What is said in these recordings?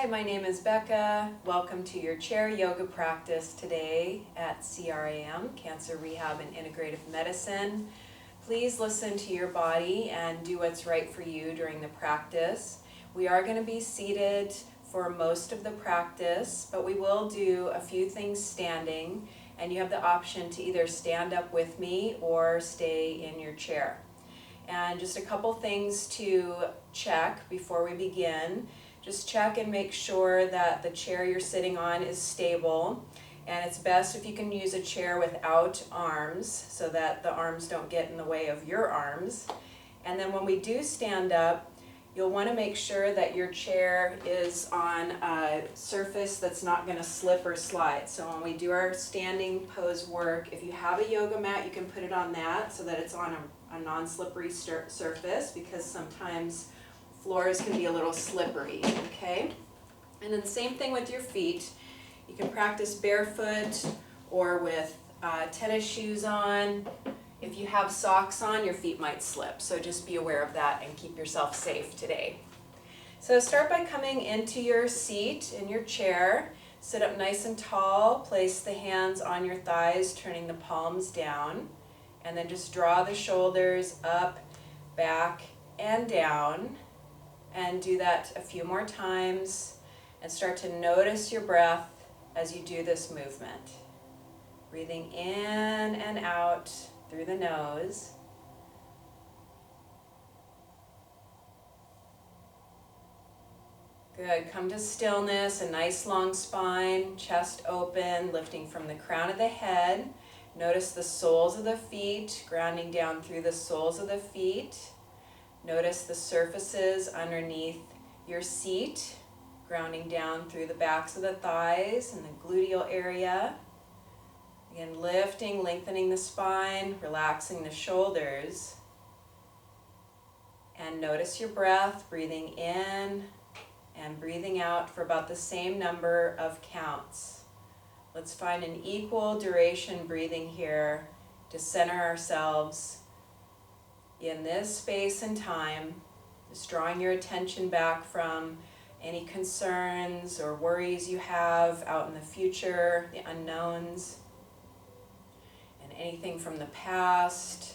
Hi, my name is Becca. Welcome to your chair yoga practice today at CRAM, Cancer Rehab and Integrative Medicine. Please listen to your body and do what's right for you during the practice. We are going to be seated for most of the practice, but we will do a few things standing, and you have the option to either stand up with me or stay in your chair. And just a couple things to check before we begin. Just check and make sure that the chair you're sitting on is stable. And it's best if you can use a chair without arms so that the arms don't get in the way of your arms. And then when we do stand up, you'll want to make sure that your chair is on a surface that's not going to slip or slide. So when we do our standing pose work, if you have a yoga mat, you can put it on that so that it's on a non-slippery surface, because sometimes floors can be a little slippery, okay? And then the same thing with your feet. You can practice barefoot or with tennis shoes on. If you have socks on, your feet might slip, so just be aware of that and keep yourself safe today. So start by coming into your seat in your chair. Sit up nice and tall, place the hands on your thighs, turning the palms down, and then just draw the shoulders up, back, and down. And do that a few more times, and start to notice your breath as you do this movement. Breathing in and out through the nose. Good. Come to stillness, a nice long spine, chest open, lifting from the crown of the head. Notice the soles of the feet, grounding down through the soles of the feet. Notice the surfaces underneath your seat, grounding down through the backs of the thighs and the gluteal area. Again, lifting, lengthening the spine, relaxing the shoulders. And notice your breath, breathing in and breathing out for about the same number of counts. Let's find an equal duration breathing here to center ourselves in this space and time, just drawing your attention back from any concerns or worries you have out in the future, the unknowns, and anything from the past,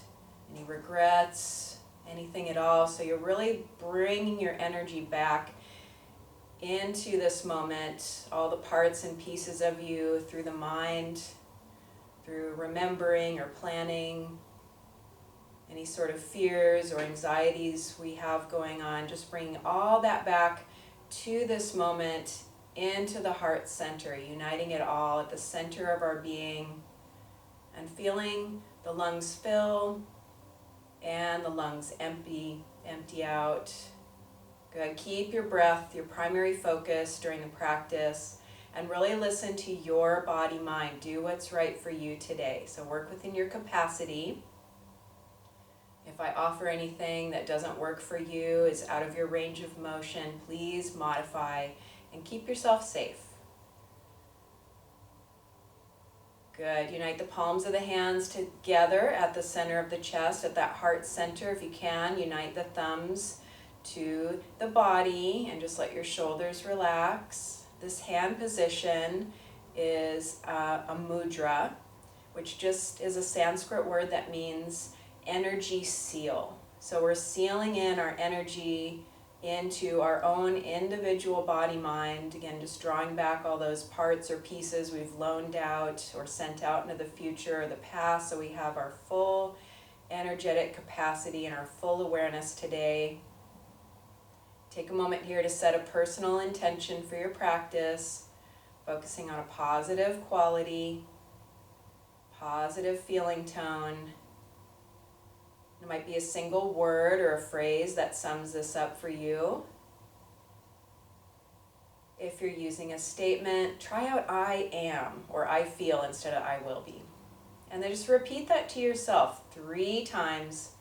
any regrets, anything at all. So you're really bringing your energy back into this moment, all the parts and pieces of you through the mind, through remembering or planning, any sort of fears or anxieties we have going on, just bringing all that back to this moment, into the heart center, uniting it all at the center of our being, and feeling the lungs fill and the lungs empty out. Good. Keep your breath your primary focus during the practice, and really listen to your body mind. Do what's right for you today. So work within your capacity. If I offer anything that doesn't work for you, is out of your range of motion, please modify and keep yourself safe. Good. Unite the palms of the hands together at the center of the chest, at that heart center. If you can, unite the thumbs to the body and just let your shoulders relax. This hand position is a mudra, which just is a Sanskrit word that means energy seal. So we're sealing in our energy into our own individual body mind. Again, just drawing back all those parts or pieces we've loaned out or sent out into the future or the past, so we have our full energetic capacity and our full awareness today. Take a moment here to set a personal intention for your practice, focusing on a positive quality, positive feeling tone. It might be a single word or a phrase that sums this up for you. If you're using a statement, try out I am or I feel instead of I will be. And then just repeat that to yourself 3 times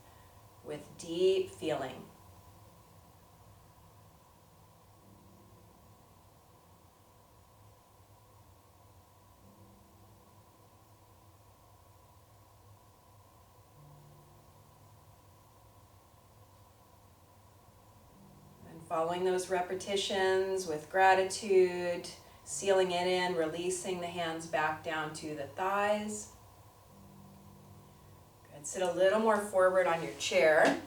with deep feeling. following those repetitions with gratitude, sealing it in, releasing the hands back down to the thighs. Good. Sit a little more forward on your chair.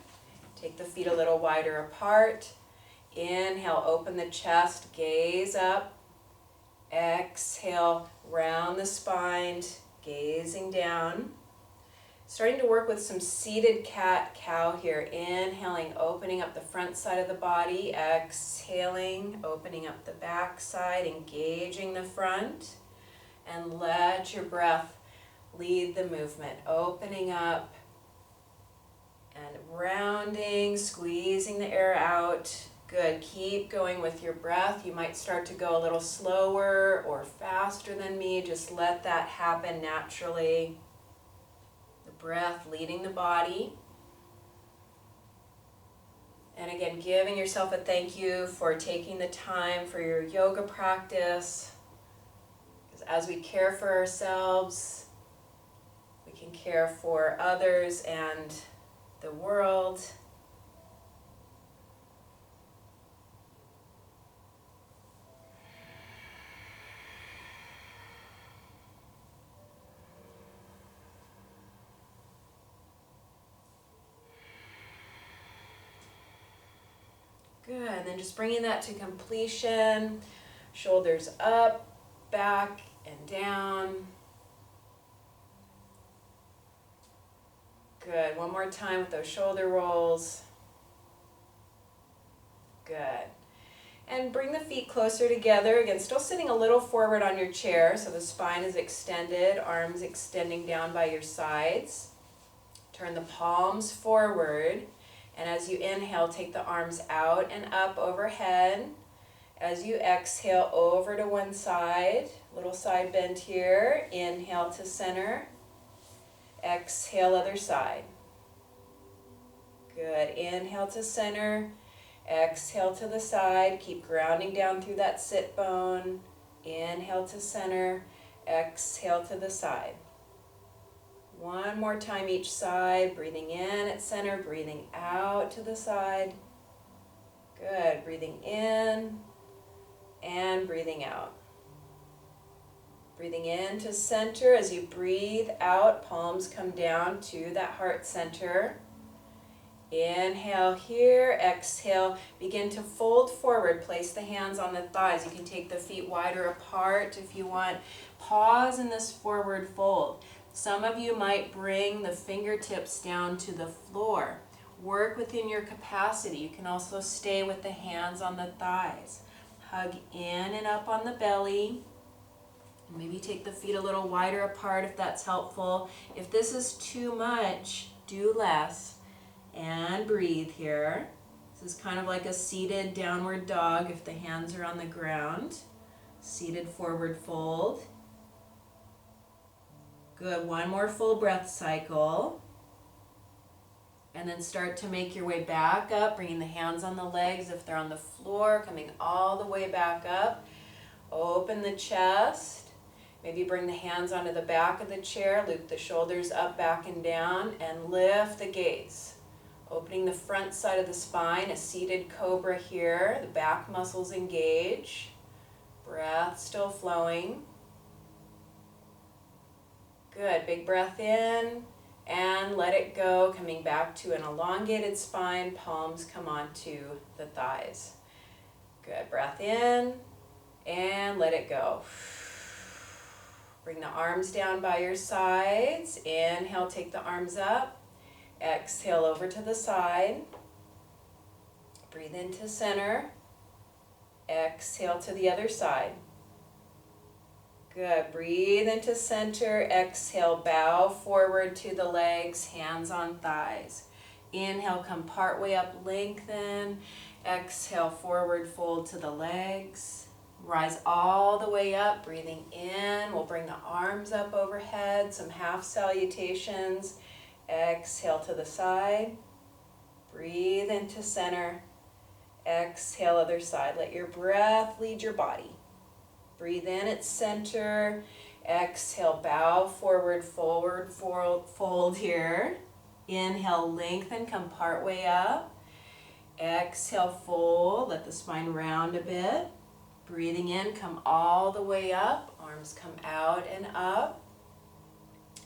Take the feet a little wider apart. Inhale, open the chest, gaze up. Exhale, round the spine, gazing down. Starting to work with some seated cat-cow here. Inhaling, opening up the front side of the body. Exhaling, opening up the back side, engaging the front. And let your breath lead the movement. Opening up and rounding, squeezing the air out. Good. Keep going with your breath. You might start to go a little slower or faster than me. Just let that happen naturally. Breath leading the body. And again, giving yourself a thank you for taking the time for your yoga practice. Because as we care for ourselves, we can care for others and the world. Good, and then just bringing that to completion. Shoulders up, back, and down. Good, one more time with those shoulder rolls. Good. And bring the feet closer together. Again, still sitting a little forward on your chair, so the spine is extended, arms extending down by your sides. Turn the palms forward. And as you inhale, take the arms out and up overhead. As you exhale, over to one side, little side bend here. Inhale to center. Exhale, other side. Good. Inhale to center. Exhale to the side. Keep grounding down through that sit bone. Inhale to center. Exhale to the side. One more time each side, breathing in at center, breathing out to the side. Good, breathing in and breathing out. Breathing in to center. As you breathe out, palms come down to that heart center. Inhale here, exhale, begin to fold forward, place the hands on the thighs. You can take the feet wider apart if you want. Pause in this forward fold. Some of you might bring the fingertips down to the floor. Work within your capacity. You can also stay with the hands on the thighs. Hug in and up on the belly. Maybe take the feet a little wider apart if that's helpful. If this is too much, do less. And breathe here. This is kind of like a seated downward dog if the hands are on the ground. Seated forward fold. Good, one more full breath cycle. And then start to make your way back up, bringing the hands on the legs if they're on the floor, coming all the way back up. Open the chest. Maybe bring the hands onto the back of the chair, loop the shoulders up, back, and down, and lift the gaze. Opening the front side of the spine, a seated cobra here. The back muscles engage. Breath still flowing. Good, big breath in and let it go, coming back to an elongated spine, palms come onto the thighs. Good, breath in and let it go. Bring the arms down by your sides. Inhale, take the arms up. Exhale over to the side. Breathe into center. Exhale to the other side. Good. Breathe into center. Exhale, bow forward to the legs, hands on thighs. Inhale, come partway up, lengthen. Exhale, forward fold to the legs. Rise all the way up, breathing in. We'll bring the arms up overhead, some half salutations. Exhale to the side. Breathe into center. Exhale, other side. Let your breath lead your body. Breathe in at center. Exhale, bow forward, fold here. Inhale, lengthen, come partway up. Exhale, fold, let the spine round a bit. Breathing in, come all the way up, arms come out and up.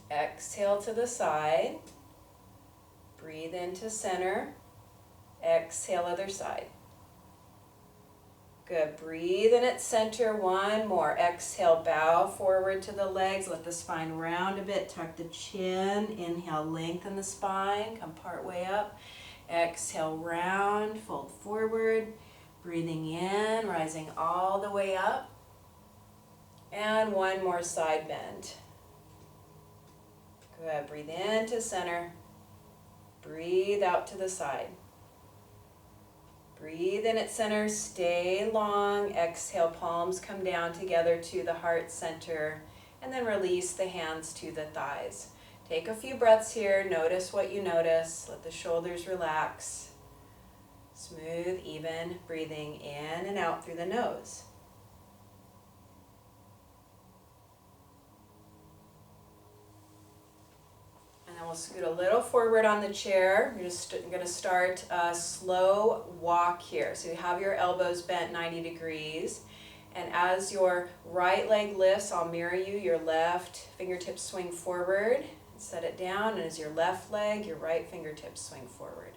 Exhale to the side. Breathe into center. Exhale, other side. Good, breathe in at center, one more. Exhale, bow forward to the legs, let the spine round a bit, tuck the chin. Inhale, lengthen the spine, come part way up. Exhale, round, fold forward. Breathing in, rising all the way up. And one more side bend. Good, breathe into center. Breathe out to the side. Breathe in at center, stay long. Exhale, palms come down together to the heart center. And then release the hands to the thighs. Take a few breaths here, notice what you notice. Let the shoulders relax. Smooth, even breathing in and out through the nose. And then we'll scoot a little forward on the chair. We're just going to start a slow walk here. So you have your elbows bent 90 degrees. And as your right leg lifts, I'll mirror you. Your left fingertips swing forward. Set it down. And as your left leg, your right fingertips swing forward.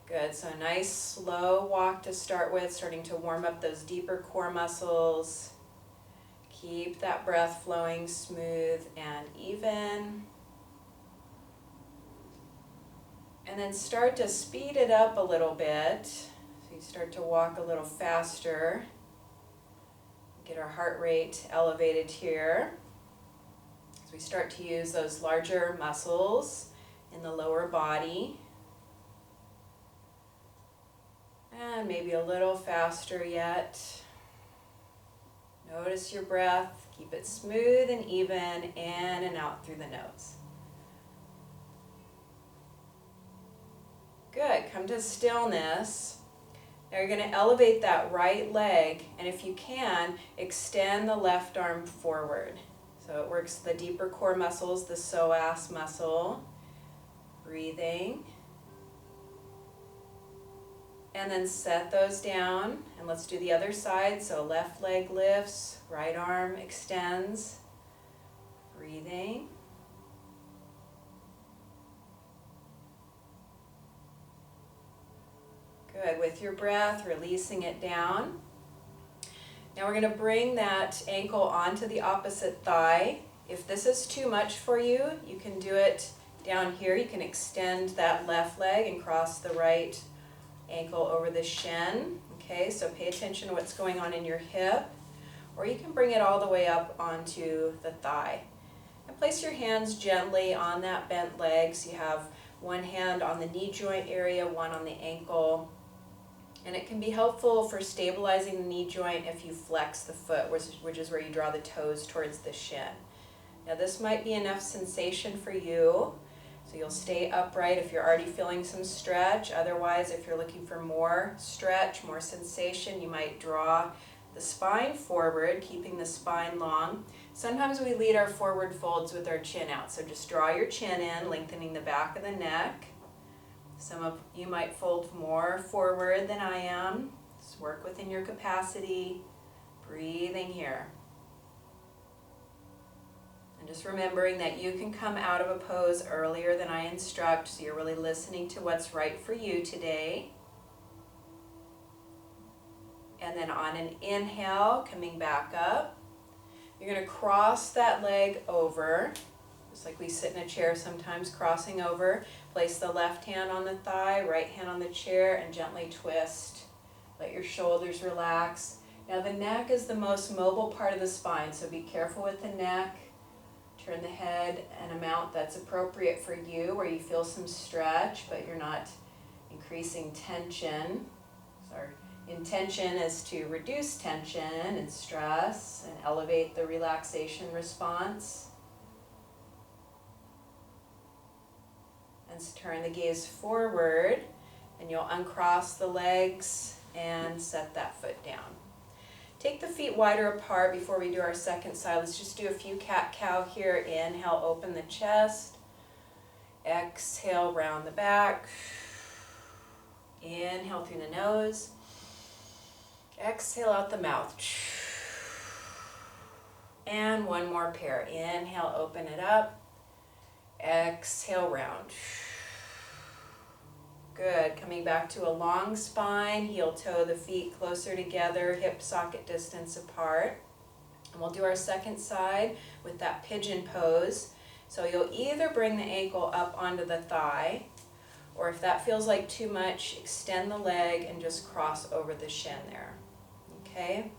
Good, so a nice slow walk to start with, starting to warm up those deeper core muscles. Keep that breath flowing smooth and even. And then start to speed it up a little bit. So you start to walk a little faster. Get our heart rate elevated here. As we start to use those larger muscles in the lower body. And maybe a little faster yet. Notice your breath. Keep it smooth and even, in and out through the nose. Good, come to stillness. Now you're going to elevate that right leg, and if you can, extend the left arm forward. So it works the deeper core muscles, the psoas muscle. Breathing. And then set those down, and let's do the other side. So left leg lifts, right arm extends. Breathing. Good, with your breath, releasing it down. Now we're going to bring that ankle onto the opposite thigh. If this is too much for you, you can do it down here. You can extend that left leg and cross the right ankle over the shin. Okay, so pay attention to what's going on in your hip, or you can bring it all the way up onto the thigh. And place your hands gently on that bent leg. So you have one hand on the knee joint area, one on the ankle. And it can be helpful for stabilizing the knee joint if you flex the foot, which is where you draw the toes towards the shin. Now this might be enough sensation for you. So you'll stay upright if you're already feeling some stretch. Otherwise, if you're looking for more stretch, more sensation, you might draw the spine forward, keeping the spine long. Sometimes we lead our forward folds with our chin out. So just draw your chin in, lengthening the back of the neck. Some of you might fold more forward than I am. Just work within your capacity. Breathing here. And just remembering that you can come out of a pose earlier than I instruct, so you're really listening to what's right for you today. And then on an inhale, coming back up, you're going to cross that leg over, just like we sit in a chair sometimes, crossing over. Place the left hand on the thigh, right hand on the chair, and gently twist. Let your shoulders relax. Now the neck is the most mobile part of the spine, so be careful with the neck. Turn the head an amount that's appropriate for you, where you feel some stretch, but you're not increasing tension. So our intention is to reduce tension and stress and elevate the relaxation response. And turn the gaze forward, and you'll uncross the legs and set that foot down. Take the feet wider apart before we do our second side. Let's just do a few cat-cow here. Inhale, open the chest. Exhale, round the back. Inhale through the nose. Exhale out the mouth. And one more pair. Inhale, open it up. Exhale, round. Good. Coming back to a long spine, heel toe the feet closer together, hip socket distance apart. And we'll do our second side with that pigeon pose. So you'll either bring the ankle up onto the thigh, or if that feels like too much, extend the leg and just cross over the shin there. Okay?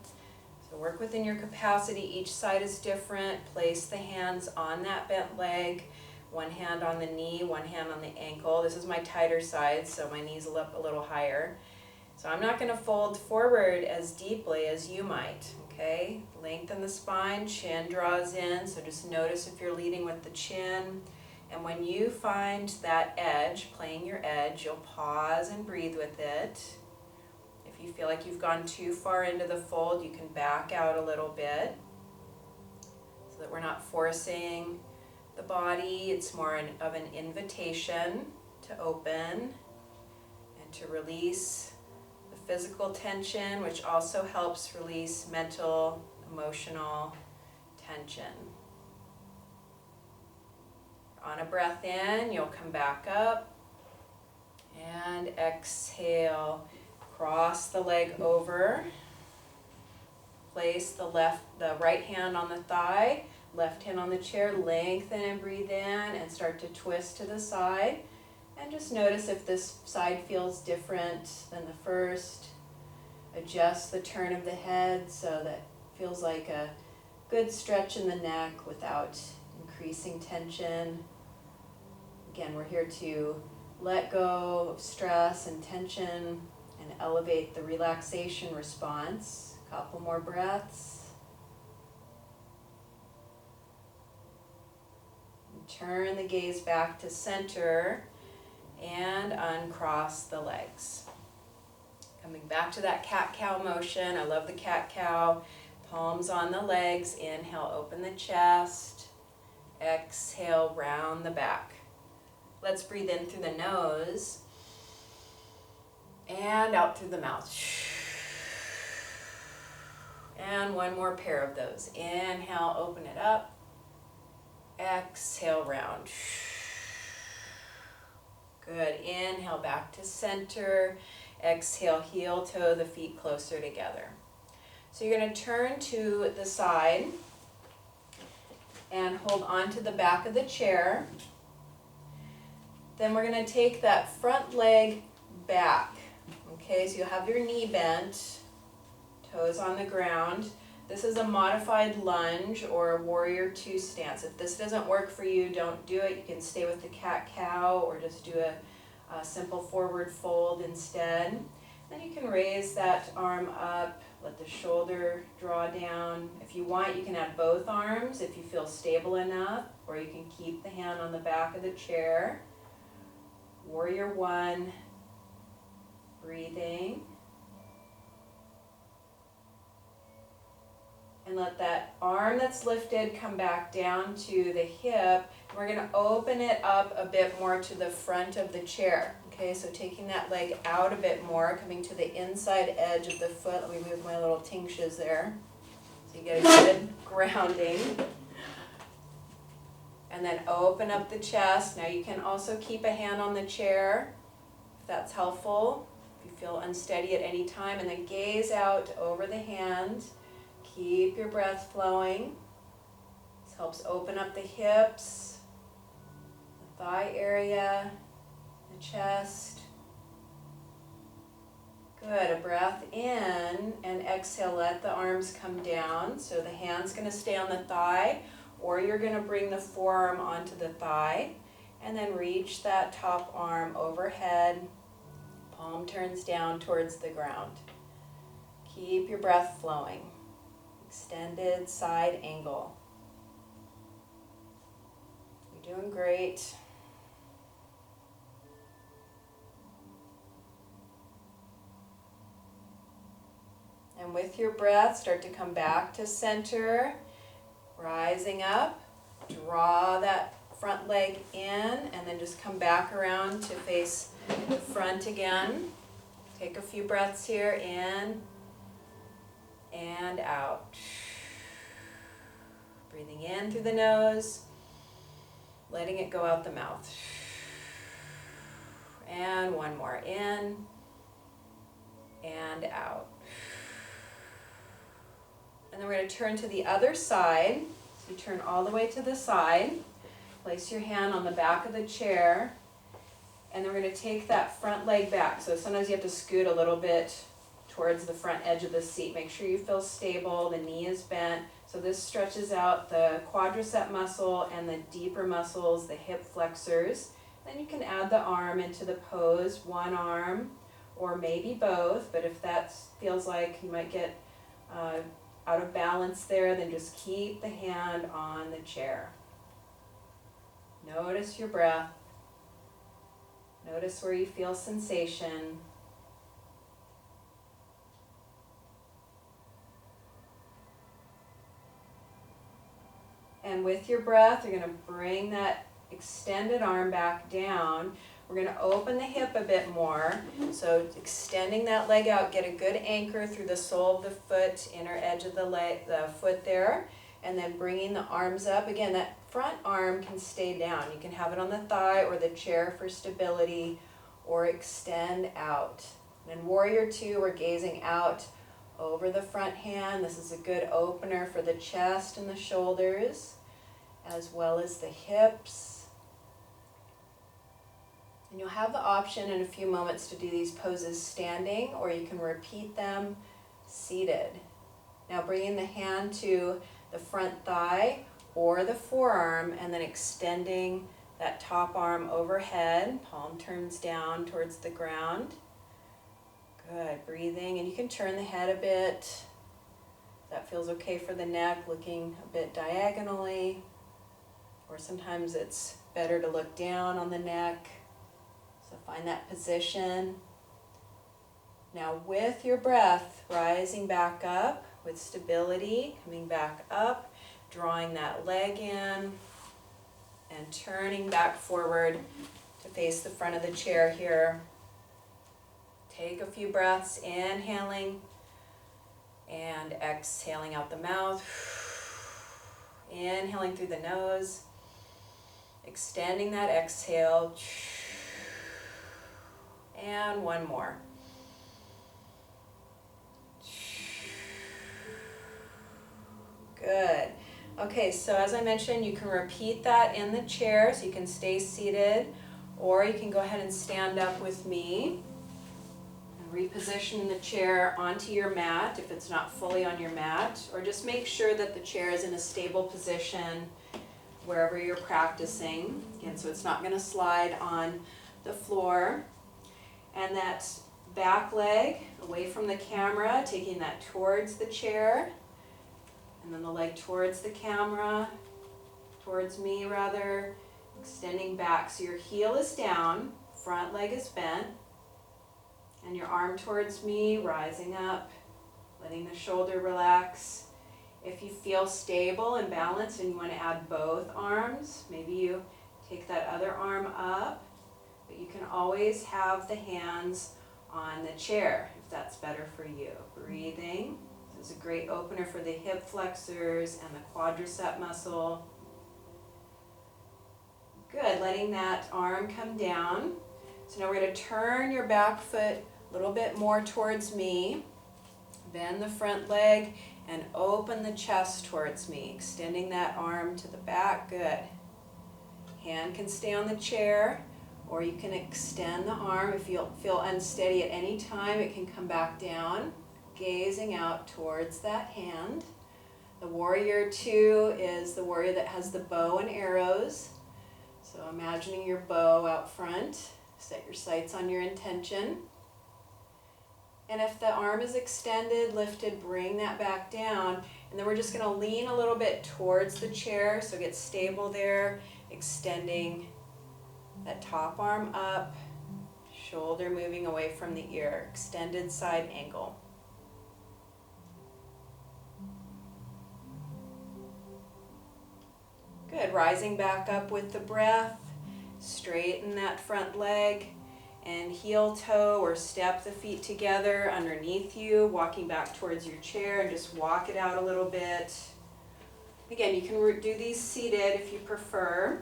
So work within your capacity. Each side is different. Place the hands on that bent leg. One hand on the knee, one hand on the ankle. This is my tighter side, so my knees will up a little higher. So I'm not going to fold forward as deeply as you might, okay? Lengthen the spine, chin draws in, so just notice if you're leading with the chin. And when you find that edge, playing your edge, you'll pause and breathe with it. If you feel like you've gone too far into the fold, you can back out a little bit so that we're not forcing the body. It's more of an invitation to open and to release the physical tension, which also helps release mental, emotional tension. On a breath in, you'll come back up and exhale. Cross the leg over. Place the right hand on the thigh. Left hand on the chair, lengthen and breathe in and start to twist to the side. And just notice if this side feels different than the first. Adjust the turn of the head so that it feels like a good stretch in the neck without increasing tension. Again, we're here to let go of stress and tension and elevate the relaxation response. A couple more breaths. Turn the gaze back to center and uncross the legs. Coming back to that cat-cow motion. I love the cat-cow. Palms on the legs. Inhale, open the chest. Exhale, round the back. Let's breathe in through the nose and out through the mouth. And one more pair of those. Inhale, open it up. Exhale, round. Good. Inhale, back to center. Exhale, heel toe the feet closer together. So you're going to turn to the side and hold on to the back of the chair. Then we're going to take that front leg back. Okay, so you'll have your knee bent, toes on the ground. This is a modified lunge or a warrior two stance. If this doesn't work for you, don't do it. You can stay with the cat-cow or just do a simple forward fold instead. Then you can raise that arm up, let the shoulder draw down. If you want, you can add both arms if you feel stable enough, or you can keep the hand on the back of the chair. Warrior one, breathing. And let that arm that's lifted come back down to the hip. We're going to open it up a bit more to the front of the chair. Okay, so taking that leg out a bit more, coming to the inside edge of the foot. Let me move my little tingshes there so you get a good grounding. And then open up the chest. Now you can also keep a hand on the chair if that's helpful, if you feel unsteady at any time. And then gaze out over the hand. Keep your breath flowing. This helps open up the hips, the thigh area, the chest. Good. A breath in and exhale. Let the arms come down. So the hand's going to stay on the thigh, or you're going to bring the forearm onto the thigh and then reach that top arm overhead. Palm turns down towards the ground. Keep your breath flowing. Extended side angle. You're doing great. And with your breath, start to come back to center, rising up. Draw that front leg in, and then just come back around to face the front again. Take a few breaths here, in and out. Breathing in through the nose, letting it go out the mouth. And one more, in and out. And then we're going to turn to the other side. So you turn all the way to the side. Place your hand on the back of the chair. And then we're going to take that front leg back. So sometimes you have to scoot a little bit towards the front edge of the seat. Make sure you feel stable. The knee is bent. So this stretches out the quadricep muscle and the deeper muscles, the hip flexors. Then you can add the arm into the pose, one arm or maybe both. But if that feels like you might get out of balance there, then just keep the hand on the chair. Notice your breath. Notice where you feel sensation. And with your breath, you're going to bring that extended arm back down. We're going to open the hip a bit more. So extending that leg out, get a good anchor through the sole of the foot, inner edge of the foot there. And then bringing the arms up. Again, that front arm can stay down. You can have it on the thigh or the chair for stability, or extend out. And in Warrior Two, we're gazing out over the front hand. This is a good opener for the chest and the shoulders, as well as the hips. And you'll have the option in a few moments to do these poses standing, or you can repeat them seated. Now bringing the hand to the front thigh or the forearm, and then extending that top arm overhead, palm turns down towards the ground. Good, breathing, and you can turn the head a bit. That feels okay for the neck, looking a bit diagonally, or sometimes it's better to look down on the neck. So find that position. Now with your breath, rising back up with stability, coming back up, drawing that leg in, and turning back forward to face the front of the chair here. Take a few breaths, inhaling and exhaling out the mouth. Inhaling through the nose, extending that exhale. And one more. Good. Okay, so as I mentioned, you can repeat that in the chair, so you can stay seated, or you can go ahead and stand up with me and reposition the chair onto your mat if it's not fully on your mat, or just make sure that the chair is in a stable position wherever you're practicing. Again, so it's not going to slide on the floor. And that back leg away from the camera, taking that towards the chair. And then the leg towards the camera, towards me rather, extending back. So your heel is down, front leg is bent, and your arm towards me, rising up, letting the shoulder relax. If you feel stable and balanced and you want to add both arms, maybe you take that other arm up, but you can always have the hands on the chair if that's better for you. Breathing. This is a great opener for the hip flexors and the quadricep muscle. Good, letting that arm come down. So now we're going to turn your back foot a little bit more towards me. Bend the front leg and open the chest towards me, extending that arm to the back. Good. Hand can stay on the chair, or you can extend the arm. If you feel unsteady at any time, it can come back down. Gazing out towards that hand. The Warrior Two is the warrior that has the bow and arrows. So imagining your bow out front, set your sights on your intention. And if the arm is extended, lifted, bring that back down. And then we're just going to lean a little bit towards the chair, so get stable there, extending that top arm up, shoulder moving away from the ear, extended side angle. Good, rising back up with the breath, straighten that front leg, And heel toe or step the feet together underneath you, walking back towards your chair, and just walk it out a little bit. Again, you can do these seated if you prefer.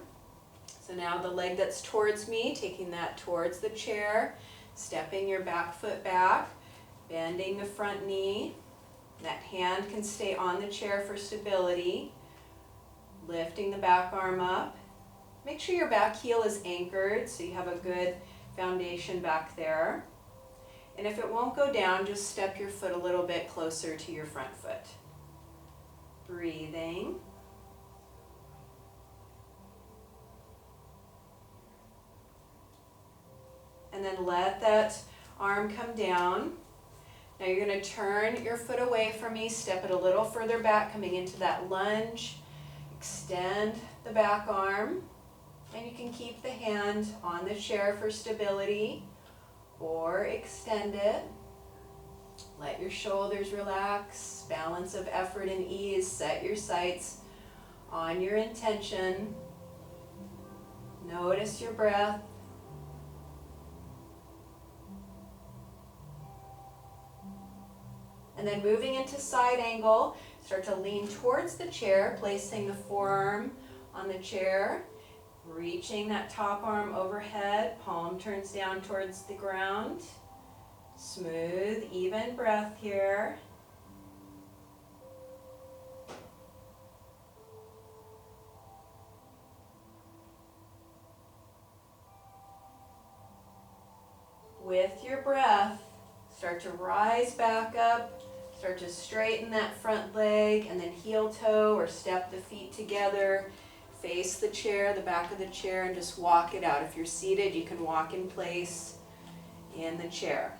So now the leg that's towards me, taking that towards the chair, stepping your back foot back, bending the front knee. That hand can stay on the chair for stability. Lifting the back arm up. Make sure your back heel is anchored so you have a good foundation back there. And if it won't go down, just step your foot a little bit closer to your front foot. Breathing. And then let that arm come down. Now you're going to turn your foot away from me, step it a little further back, coming into that lunge. Extend the back arm. And you can keep the hand on the chair for stability or extend it. Let your shoulders relax, balance of effort and ease. Set your sights on your intention. Notice your breath. And then moving into side angle, start to lean towards the chair, placing the forearm on the chair. Reaching that top arm overhead, palm turns down towards the ground. Smooth, even breath here. With your breath, start to rise back up, start to straighten that front leg, and then heel toe or step the feet together. Face the chair, the back of the chair, and just walk it out. If you're seated, you can walk in place in the chair.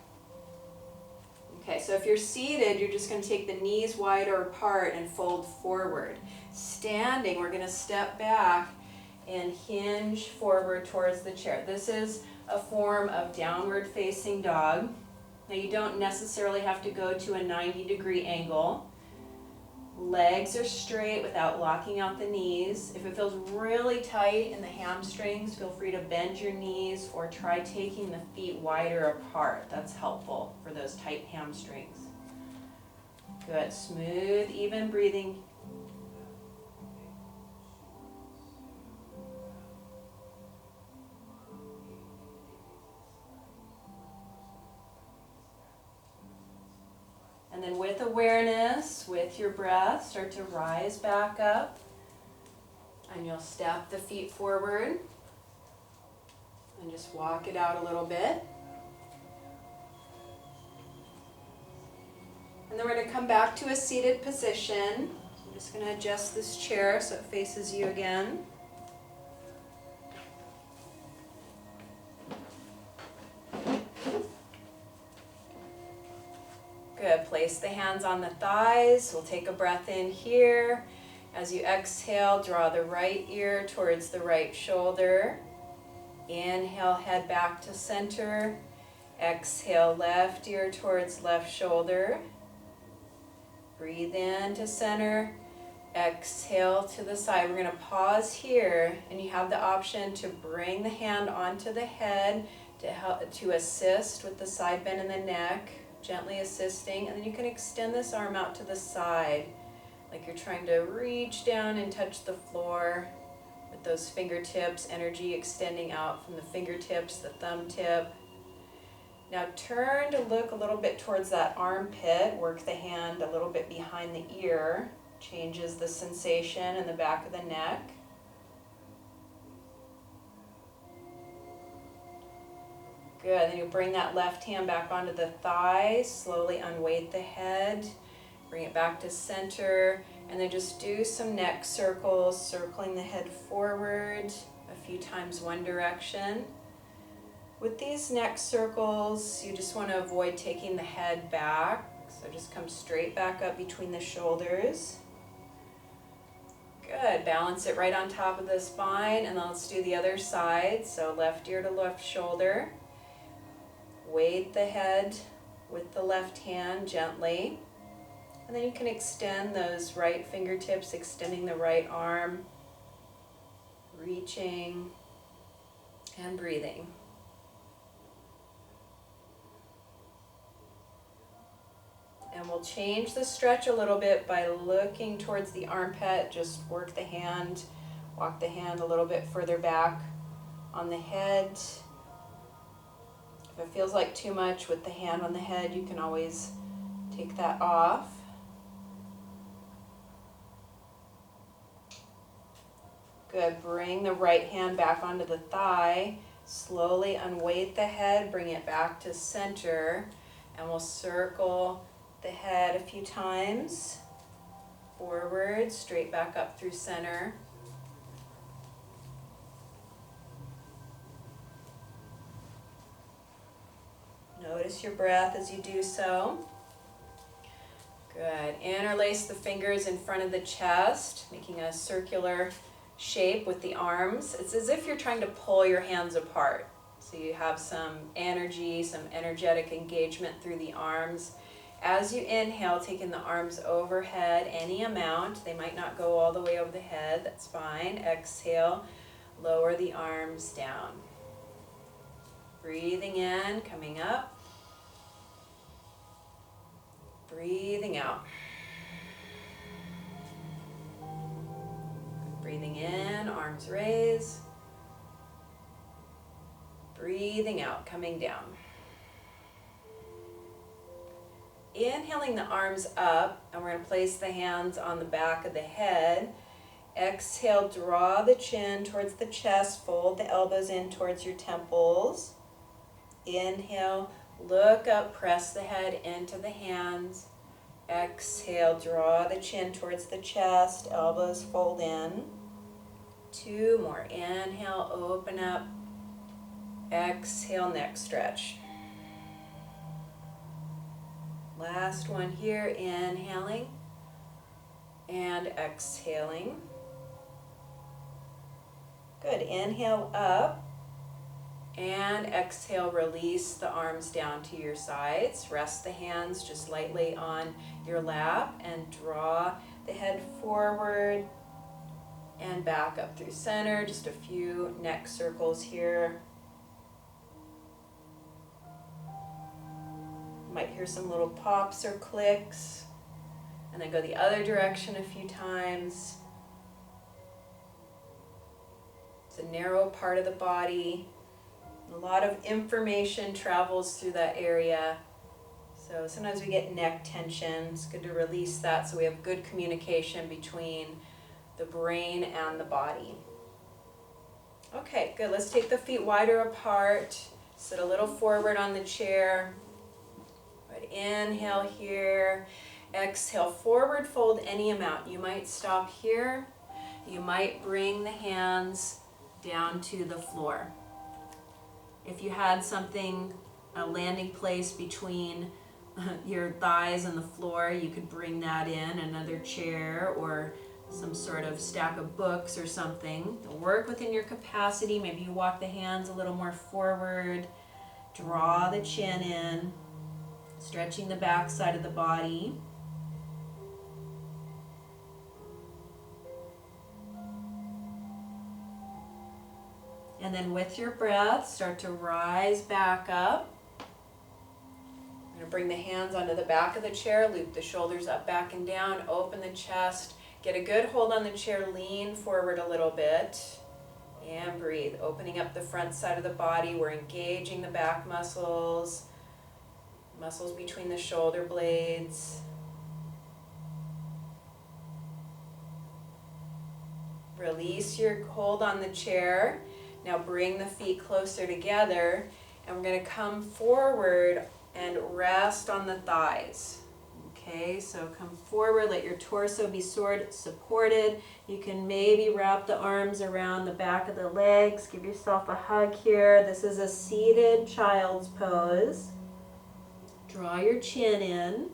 Okay, so if you're seated, you're just going to take the knees wider apart and fold forward. Standing, we're going to step back and hinge forward towards the chair. This is a form of downward facing dog. Now you don't necessarily have to go to a 90-degree angle. Legs are straight without locking out the knees. If it feels really tight in the hamstrings, feel free to bend your knees or try taking the feet wider apart. That's helpful for those tight hamstrings. Good, smooth, even breathing. And then with awareness, with your breath, start to rise back up. And you'll step the feet forward. And just walk it out a little bit. And then we're going to come back to a seated position. I'm just going to adjust this chair so it faces you again. Good. Place the hands on the thighs. We'll take a breath in here. As you exhale, draw the right ear towards the right shoulder. Inhale, head back to center. Exhale, left ear towards left shoulder. Breathe in to center. Exhale to the side. We're going to pause here, and you have the option to bring the hand onto the head to help to assist with the side bend in the neck. Gently assisting, and then you can extend this arm out to the side like you're trying to reach down and touch the floor with those fingertips, energy extending out from the fingertips, the thumb tip. Now turn to look a little bit towards that armpit, work the hand a little bit behind the ear, changes the sensation in the back of the neck. Good, then you bring that left hand back onto the thighs, slowly unweight the head, bring it back to center, and then just do some neck circles, circling the head forward a few times one direction. With these neck circles, you just want to avoid taking the head back, so just come straight back up between the shoulders. Good, balance it right on top of the spine, and then let's do the other side, so left ear to left shoulder. Weight the head with the left hand gently. And then you can extend those right fingertips, extending the right arm, reaching and breathing. And we'll change the stretch a little bit by looking towards the armpit. Just work the hand, walk the hand a little bit further back on the head. If it feels like too much with the hand on the head, you can always take that off. Good. Bring the right hand back onto the thigh. Slowly unweight the head, bring it back to center, and we'll circle the head a few times. Forward, straight back up through center. Notice your breath as you do so. Good. Interlace the fingers in front of the chest, making a circular shape with the arms. It's as if you're trying to pull your hands apart. So you have some energy, some energetic engagement through the arms. As you inhale, taking the arms overhead, any amount. They might not go all the way over the head, that's fine. Exhale, lower the arms down. Breathing in, coming up. Breathing out. Breathing in, arms raise. Breathing out, coming down. Inhaling the arms up, and we're going to place the hands on the back of the head. Exhale, draw the chin towards the chest, fold the elbows in towards your temples. Inhale, look up, press the head into the hands. Exhale, draw the chin towards the chest, elbows fold in. 2 more. Inhale, open up. Exhale, neck stretch. Last one here, inhaling and exhaling. Good. Inhale up and exhale, release the arms down to your sides. Rest the hands just lightly on your lap and draw the head forward and back up through center. Just a few neck circles here. Might hear some little pops or clicks. And then go the other direction a few times. It's a narrow part of the body. A lot of information travels through that area. So sometimes we get neck tension. It's good to release that so we have good communication between the brain and the body. Okay, good. Let's take the feet wider apart. Sit a little forward on the chair. Good. Inhale here. Exhale, forward fold any amount. You might stop here. You might bring the hands down to the floor. If you had something, a landing place between your thighs and the floor, you could bring that in, another chair or some sort of stack of books or something. Work within your capacity. Maybe you walk the hands a little more forward. Draw the chin in, stretching the back side of the body. And then with your breath, start to rise back up. I'm going to bring the hands onto the back of the chair, loop the shoulders up, back and down, open the chest, get a good hold on the chair, lean forward a little bit, and breathe. Opening up the front side of the body, we're engaging the back muscles, muscles between the shoulder blades. Release your hold on the chair. Now bring the feet closer together, and we're going to come forward and rest on the thighs. Okay, so come forward, let your torso be supported. You can maybe wrap the arms around the back of the legs. Give yourself a hug here. This is a seated child's pose. Draw your chin in.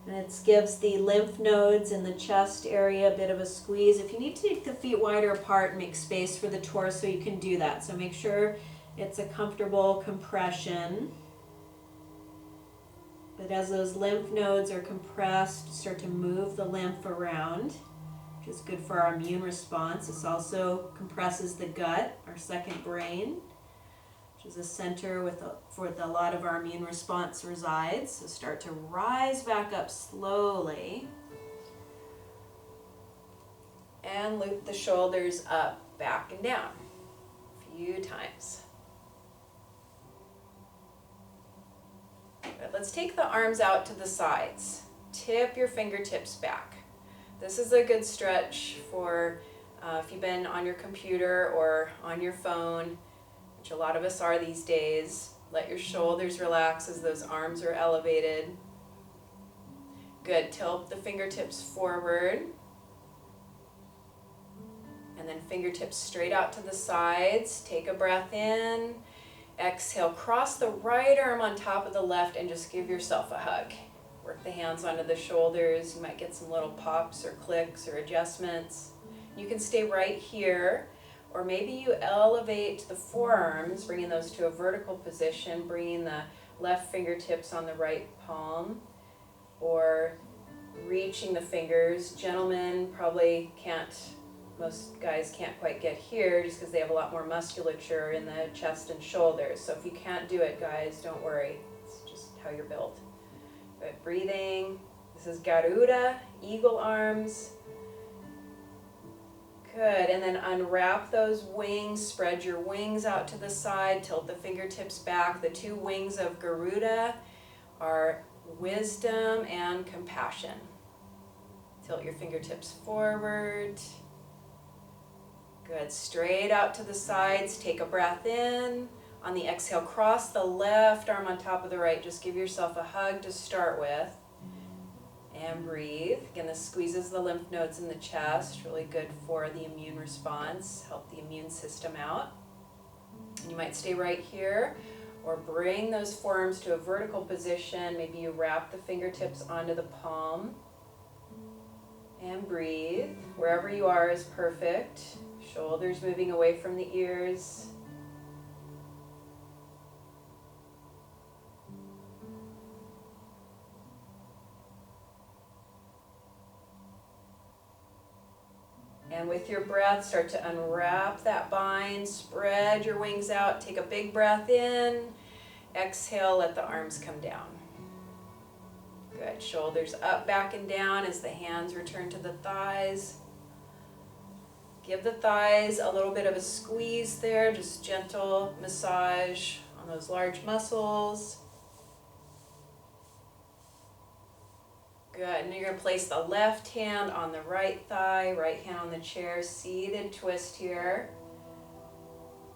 And it gives the lymph nodes in the chest area a bit of a squeeze. If you need to take the feet wider apart and make space for the torso, you can do that. So make sure it's a comfortable compression. But as those lymph nodes are compressed, start to move the lymph around, which is good for our immune response. This also compresses the gut, our second brain. which is a center where a lot of our immune response resides. So start to rise back up slowly. And loop the shoulders up, back, and down a few times. Good. Let's take the arms out to the sides. Tip your fingertips back. This is a good stretch for if you've been on your computer or on your phone, which a lot of us are these days. Let your shoulders relax as those arms are elevated. Good. Tilt the fingertips forward. And then fingertips straight out to the sides. Take a breath in. Exhale, cross the right arm on top of the left and just give yourself a hug. Work the hands onto the shoulders. You might get some little pops or clicks or adjustments. You can stay right here, or maybe you elevate the forearms, bringing those to a vertical position, bringing the left fingertips on the right palm, or reaching the fingers. Gentlemen probably can't, most guys can't quite get here just because they have a lot more musculature in the chest and shoulders. So if you can't do it, guys, don't worry. It's just how you're built. Good. Breathing. This is Garuda, eagle arms. Good. And then unwrap those wings. Spread your wings out to the side. Tilt the fingertips back. The two wings of Garuda are wisdom and compassion. Tilt your fingertips forward. Good. Straight out to the sides. Take a breath in. On the exhale, cross the left arm on top of the right. Just give yourself a hug to start with. And breathe. Again, this squeezes the lymph nodes in the chest. Really good for the immune response. Help the immune system out. And you might stay right here or bring those forearms to a vertical position. Maybe you wrap the fingertips onto the palm. And breathe. Wherever you are is perfect. Shoulders moving away from the ears. And with your breath, start to unwrap that bind. Spread your wings out. Take a big breath in. Exhale, let the arms come down. Good. Shoulders up, back, and down as the hands return to the thighs. Give the thighs a little bit of a squeeze there, just gentle massage on those large muscles. Good, and you're going to place the left hand on the right thigh, right hand on the chair, seated twist here.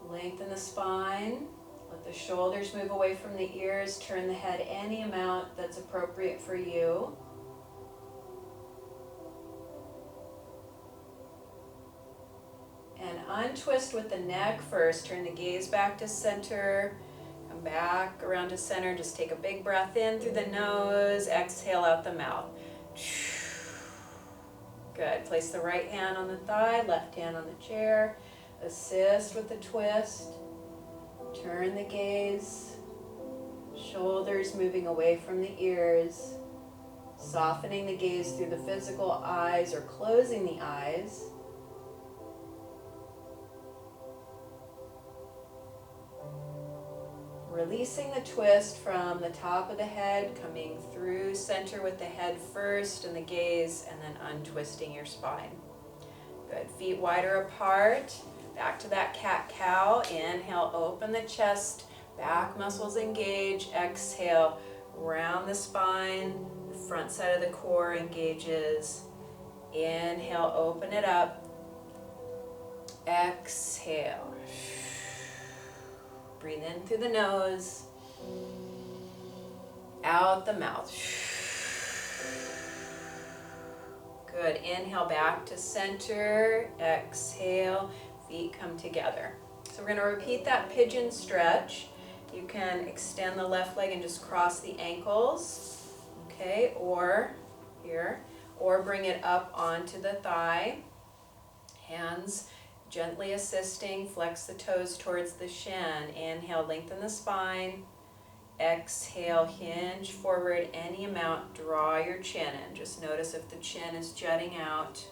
Lengthen the spine, let the shoulders move away from the ears, turn the head any amount that's appropriate for you. And untwist with the neck first. Turn the gaze back to center. Come back around to center. Just take a big breath in through the nose. Exhale out the mouth. Good. Place the right hand on the thigh, left hand on the chair. Assist with the twist. Turn the gaze. Shoulders moving away from the ears. Softening the gaze through the physical eyes or closing the eyes. Releasing the twist from the top of the head, coming through center with the head first and the gaze, and then untwisting your spine. Good. Feet wider apart. Back to that cat-cow. Inhale, open the chest. Back muscles engage. Exhale, round the spine. The front side of the core engages. Inhale, open it up. Exhale. Breathe in through the nose, out the mouth. Good. Inhale back to center. Exhale, feet come together. So we're going to repeat that pigeon stretch. You can extend the left leg and just cross the ankles, okay, or here, or bring it up onto the thigh. Hands gently assisting, flex the toes towards the shin. Inhale, lengthen the spine. Exhale, hinge forward any amount, draw your chin in. Just notice if the chin is jutting out.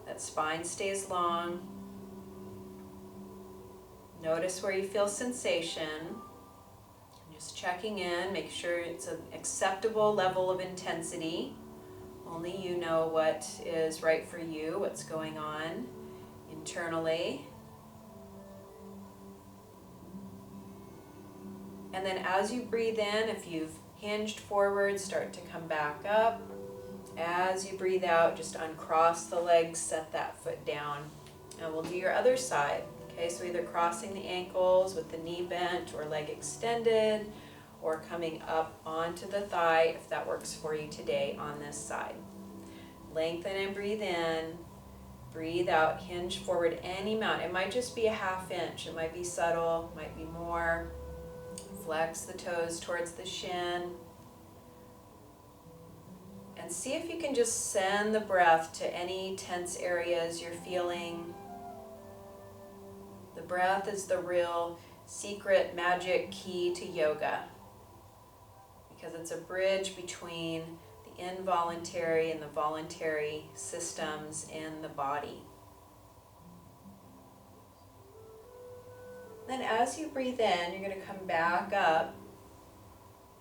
That spine stays long. Notice where you feel sensation. Just checking in, make sure it's an acceptable level of intensity. Only you know what is right for you, what's going on internally. And then as you breathe in, if you've hinged forward, start to come back up. As you breathe out, just uncross the legs, set that foot down. And we'll do your other side. Okay, so either crossing the ankles with the knee bent or leg extended, or coming up onto the thigh if that works for you today on this side. Lengthen and breathe in. Breathe out, hinge forward any amount. It might just be a ½ inch. It might be subtle, might be more. Flex the toes towards the shin. And see if you can just send the breath to any tense areas you're feeling. The breath is the real secret magic key to yoga, because it's a bridge between the involuntary and the voluntary systems in the body. Then as you breathe in, you're going to come back up,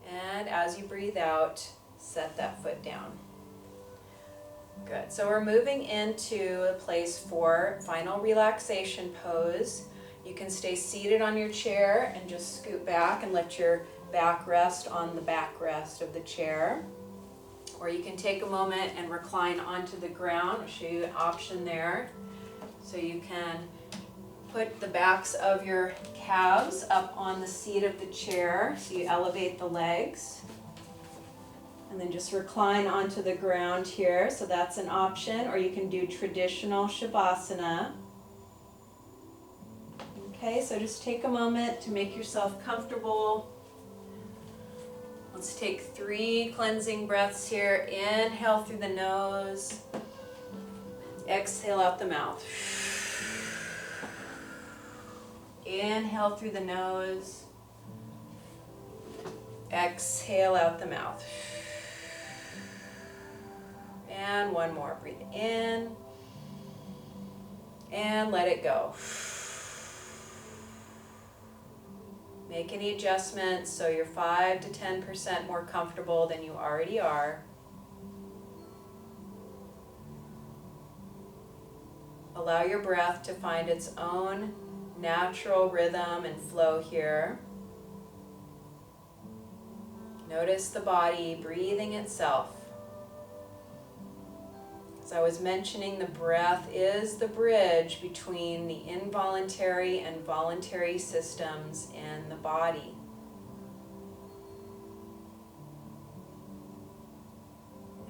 and as you breathe out, set that foot down. Good. So we're moving into a place for final relaxation pose. You can stay seated on your chair and just scoot back and let your back rest on the backrest of the chair. Or you can take a moment and recline onto the ground. I'll show you an option there. So you can put the backs of your calves up on the seat of the chair, so you elevate the legs. And then just recline onto the ground here, so that's an option. Or you can do traditional Shavasana. Okay, so just take a moment to make yourself comfortable. Let's take 3 cleansing breaths here. Inhale through the nose. Exhale out the mouth. Inhale through the nose. Exhale out the mouth. And one more. Breathe in. And let it go. Make any adjustments so you're 5 to 10% more comfortable than you already are. Allow your breath to find its own natural rhythm and flow here. Notice the body breathing itself. As I was mentioning, the breath is the bridge between the involuntary and voluntary systems in the body.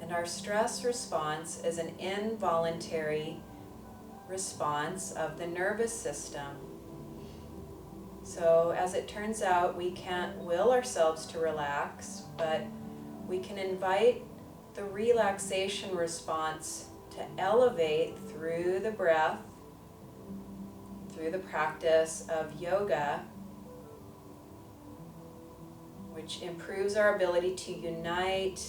And our stress response is an involuntary response of the nervous system. So as it turns out, we can't will ourselves to relax, but we can invite the relaxation response to elevate through the breath, through the practice of yoga, which improves our ability to unite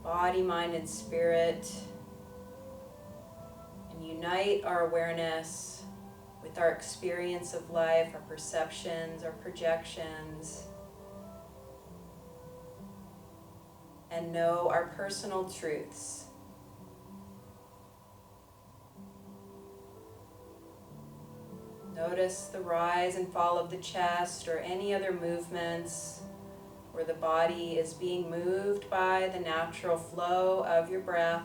body, mind, and spirit, and unite our awareness with our experience of life, our perceptions, our projections, and know our personal truths. Notice the rise and fall of the chest or any other movements where the body is being moved by the natural flow of your breath.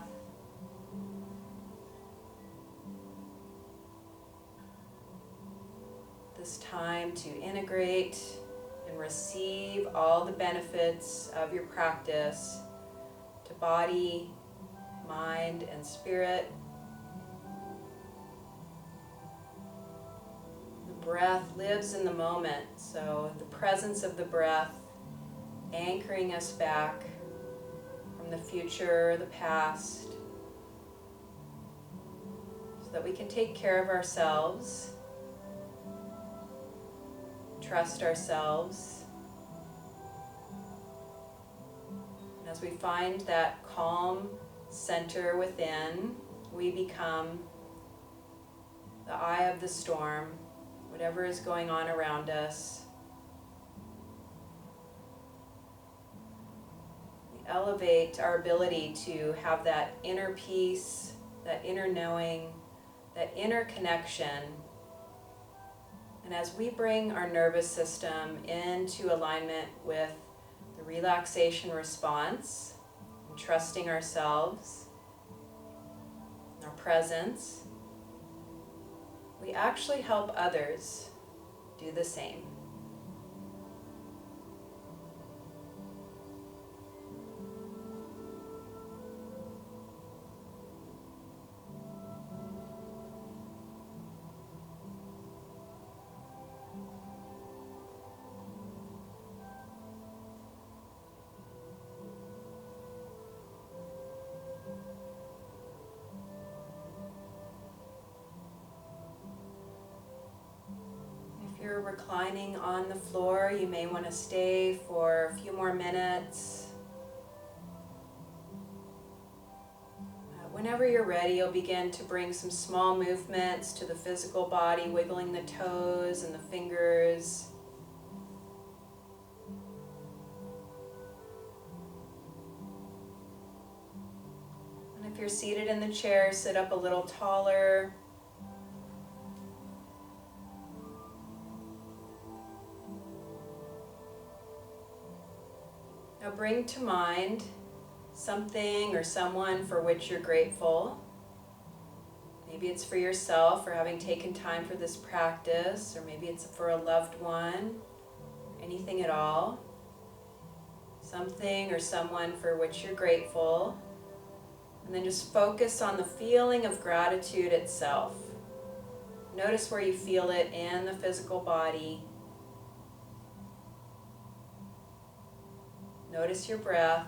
This time to integrate and receive all the benefits of your practice to body, mind, and spirit. The breath lives in the moment, so the presence of the breath anchoring us back from the future, the past, so that we can take care of ourselves, trust ourselves. And as we find that calm center within, we become the eye of the storm, whatever is going on around us. We elevate our ability to have that inner peace, that inner knowing, that inner connection. And as we bring our nervous system into alignment with the relaxation response, and trusting ourselves, our presence, we actually help others do the same. If you're reclining on the floor, you may want to stay for a few more minutes. Whenever you're ready, you'll begin to bring some small movements to the physical body, wiggling the toes and the fingers. And if you're seated in the chair, sit up a little taller. Now bring to mind something or someone for which you're grateful. Maybe it's for yourself for having taken time for this practice, or maybe it's for a loved one, anything at all. Something or someone for which you're grateful. And then just focus on the feeling of gratitude itself. Notice where you feel it in the physical body. Notice your breath.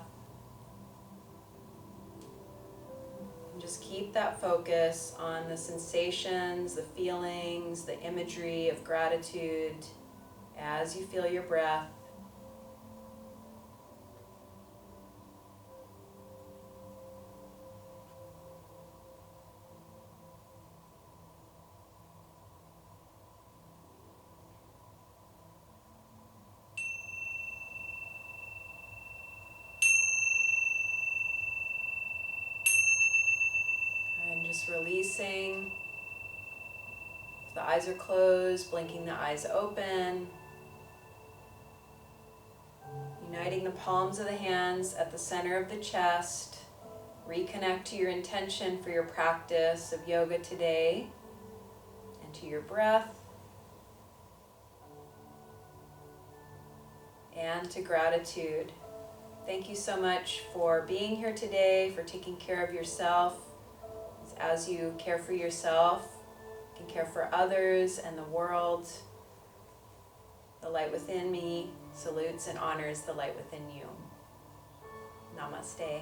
And just keep that focus on the sensations, the feelings, the imagery of gratitude as you feel your breath. And just releasing. If the eyes are closed, blinking the eyes open. Uniting the palms of the hands at the center of the chest. Reconnect to your intention for your practice of yoga today and to your breath and to gratitude. Thank you so much for being here today, for taking care of yourself. As you care for yourself, you can care for others and the world. The light within me salutes and honors the light within you. Namaste.